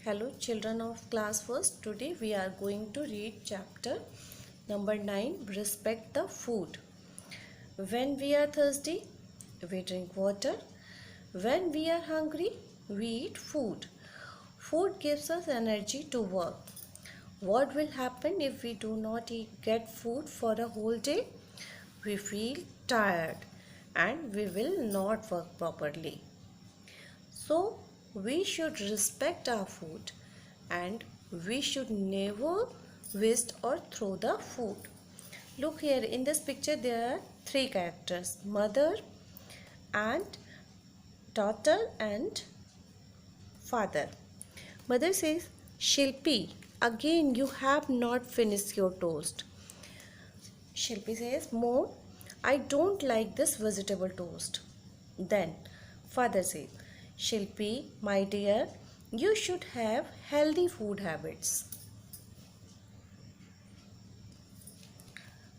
Hello children of class 1st. Today we are going to read chapter number 9, Respect the Food. When we are thirsty, we drink water. When we are hungry, we eat food. Food gives us energy to work. What will happen if we do not get food for a whole day? We feel tired and we will not work properly. So, we should respect our food and we should never waste or throw the food. Look here in this picture, there are three characters: mother and daughter and father. Mother says, Shilpi, again you have not finished your toast. Shilpi says, Mom, I don't like this vegetable toast. Then father says, Shilpi, my dear, you should have healthy food habits.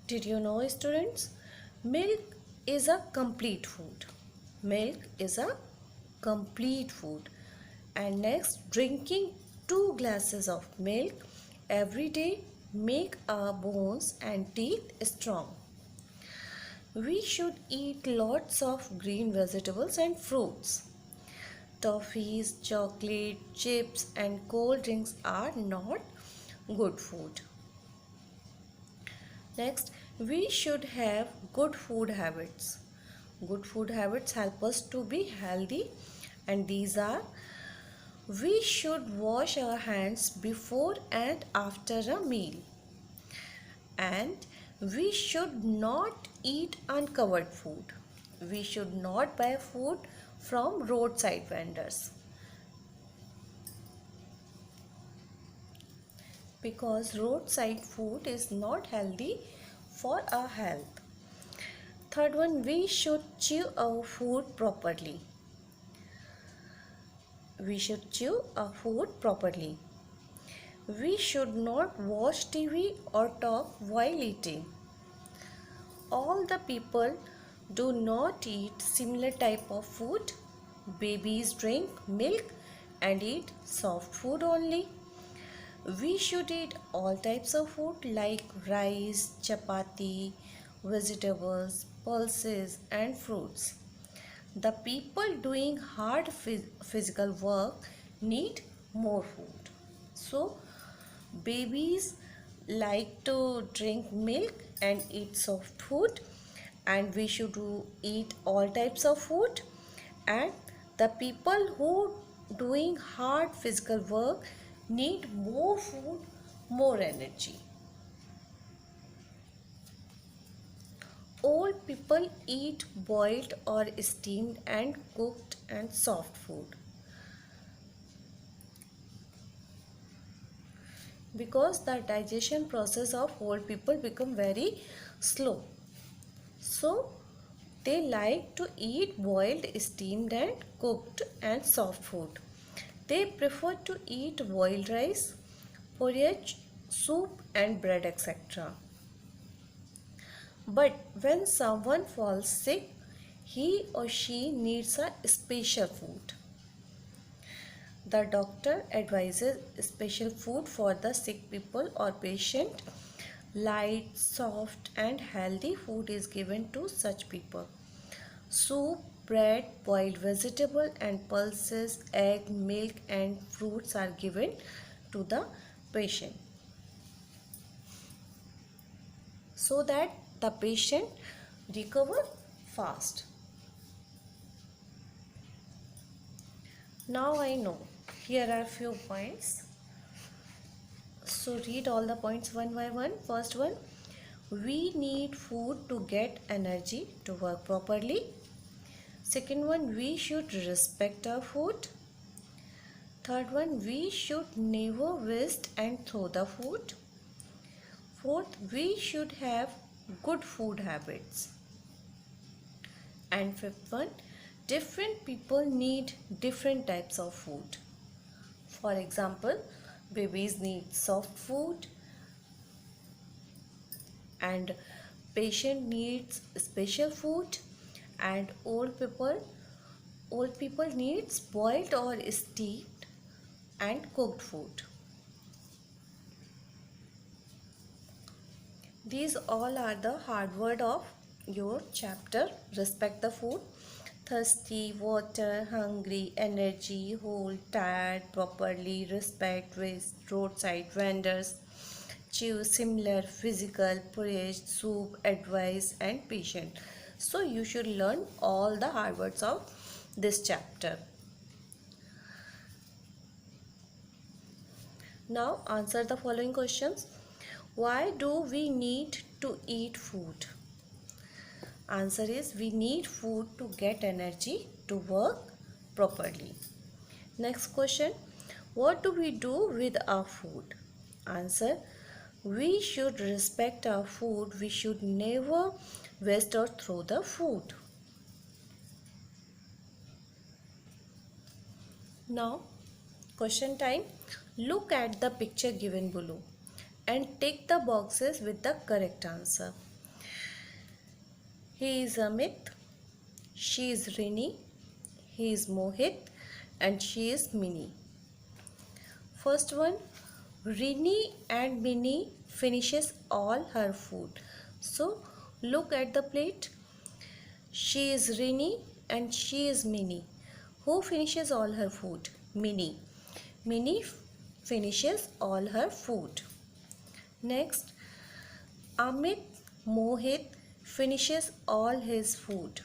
Did you know, students? Milk is a complete food. Milk is a complete food. And next, drinking 2 glasses of milk every day make our bones and teeth strong. We should eat lots of green vegetables and fruits. Toffees, chocolate, chips and cold drinks are not good food. Next, we should have good food habits. Good food habits help us to be healthy, and these are: we should wash our hands before and after a meal, and we should not eat uncovered food. We should not buy food from roadside vendors because roadside food is not healthy for our health. Third one, we should chew our food properly. We should chew our food properly. We should not watch TV or talk while eating. All the people do not eat similar type of food. Babies drink milk and eat soft food only. We should eat all types of food like rice, chapati, vegetables, pulses and fruits. The people doing hard physical work need more food. So, babies like to drink milk and eat soft food, and we should eat all types of food. And the people who doing hard physical work need more food, more energy. Old people eat boiled or steamed and cooked and soft food because the digestion process of old people become very slow. So they like to eat boiled, steamed and cooked and soft food. They prefer to eat boiled rice, porridge, soup and bread, etc. But when someone falls sick, he or she needs a special food. The doctor advises special food for the sick people or patient. Light, soft and healthy food is given to such people. Soup, bread, boiled vegetable and pulses, egg, milk and fruits are given to the patient so that the patient recover fast. Now I know. Here are few points. So read all the points one by one. First one, we need food to get energy to work properly. Second one, we should respect our food. Third one, we should never waste and throw the food. Fourth, we should have good food habits. And fifth one, different people need different types of food. For example, babies need soft food and patient needs special food, and old people needs boiled or steamed and cooked food. These all are the hard word of your chapter. Respect the food. Thirsty, water, hungry, energy, whole, tired, properly, respect, waste, roadside vendors, choose, similar, physical, praise, soup, advice, and patient. So you should learn all the hard words of this chapter. Now answer the following questions. Why do we need to eat food? Answer is, we need food to get energy to work properly. Next question. What do we do with our food? Answer. We should respect our food. We should never waste or throw the food. Now, question time. Look at the picture given below and tick the boxes with the correct answer. He is Amit, she is Rini, he is Mohit, and she is Mini. First one, Rini and Mini finishes all her food. So look at the plate. She is Rini and she is Mini. Who finishes all her food? Mini. Mini finishes all her food. Next, Amit, Mohit finishes all his food.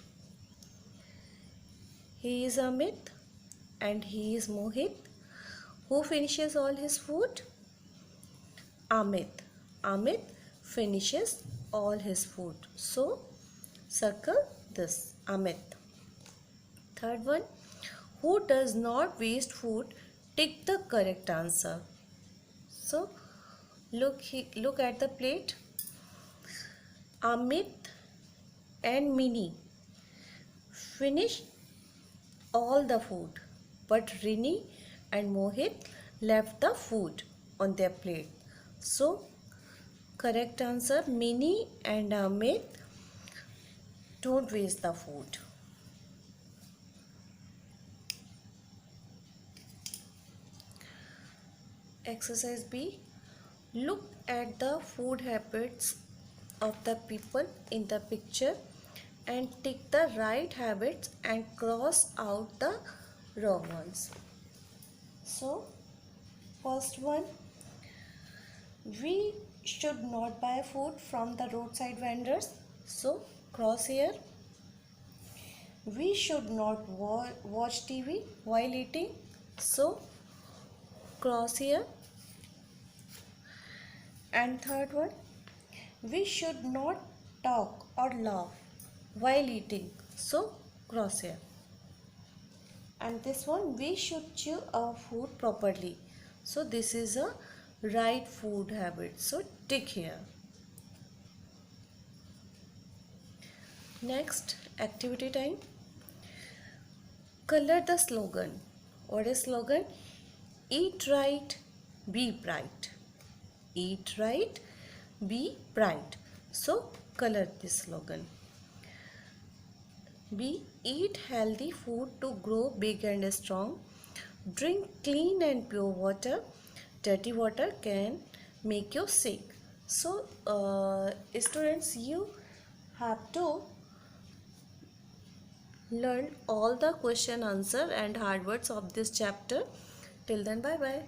He is Amit and he is Mohit. Who finishes all his food? Amit. Amit finishes all his food. So circle this, Amit. Third one, who does not waste food? Tick the correct answer. So look at the plate. Amit and Mini finish all the food, but Rini and Mohit left the food on their plate. So correct answer, Mini and Amit don't waste the food. Exercise B. Look at the food habits of the people in the picture and tick the right habits and cross out the wrong ones. So first one, we should not buy food from the roadside vendors. So cross here. We should not watch TV while eating. So cross here. And third one, we should not talk or laugh while eating. So cross here. And this one, we should chew our food properly. So this is a right food habit. So tick here. Next, activity time. Color the slogan. What is slogan? Eat right, be bright. Eat right, be bright. So color this slogan. B. Eat healthy food to grow big and strong. Drink clean and pure water. Dirty water can make you sick. So students, you have to learn all the question answer and hard words of this chapter. Till then, bye bye.